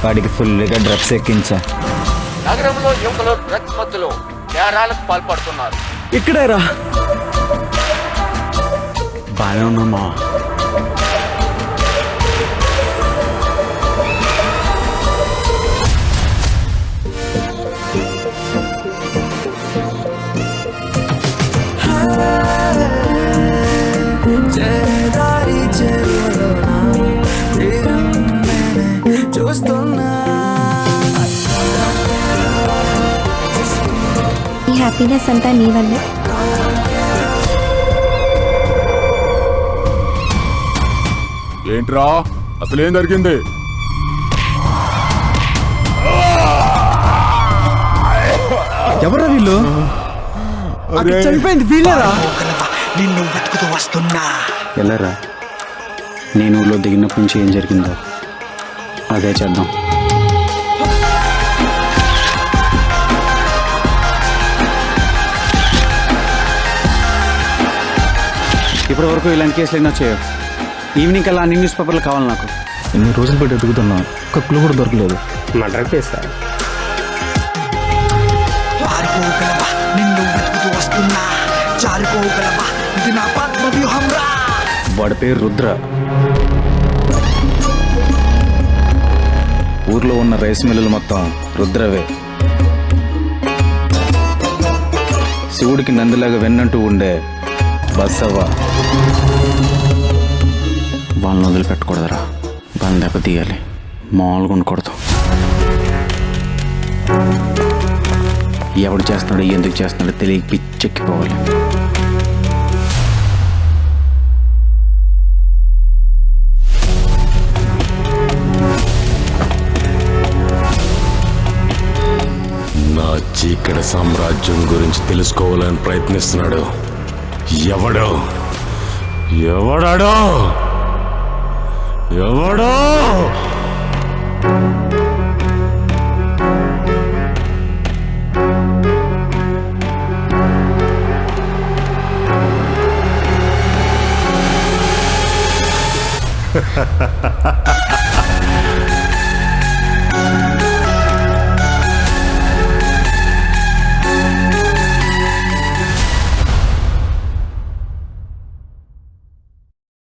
వాడికి ఫుల్గా డ్రగ్స్ ఎక్కించా. నగరంలో యువకులు డ్రగ్స్ మత్తులో నేరాలకు పాల్పడుతున్నారు. ఇక్కడేరా బాగానే ఉన్నామా? ఈ హ్యాపీనెస్ అంతా నీ వల్లే. ఏంట్రా అసలేం జరిగింది? ఎవరా వీళ్ళు? చనిపోయింది వీళ్ళరా? నిన్ను వెతుకుతూ వస్తున్నా. వెళ్ళరా, నేను ఊళ్ళో దిగినప్పటి నుంచి ఏం జరిగిందో అదే చేద్దాం. ఇప్పటి వరకు ఇలాంటి కేసులు ఎన్నో చేయవు. ఈవినింగ్ కల్లా అన్ని న్యూస్ పేపర్లు కావాలి నాకు. ఎన్ని రోజులు పెట్టి ఎదుగుతున్నా ఒక్క క్లూ కూడా దొరకలేదు. మర్డర్ కేసా? పారిపోగలవా? నిన్ను వెతుకుతూ వస్తున్నా. జారిపోగలవా? ఇది నా పద్మవ్యూహం రా. వాడి పేరు రుద్ర. ఊర్లో ఉన్న రైస్ మిల్లులు మొత్తం రుద్రవే. శివుడికి నందిలాగా వెన్నంటూ ఉండే బస్సవ్వ. వాళ్ళని వదిలిపెట్టకూడదురా, వాళ్ళని దెబ్బతీయాలి, మామూలుగా ఉండకూడదు. ఎవడు చేస్తున్నాడో ఎందుకు చేస్తున్నాడో తెలియక పిచ్చెక్కిపోవాలి. నా చీకటి సామ్రాజ్యం గురించి తెలుసుకోవాలని ప్రయత్నిస్తున్నాడు. ఎవడో ఎవడాడో ఎవడో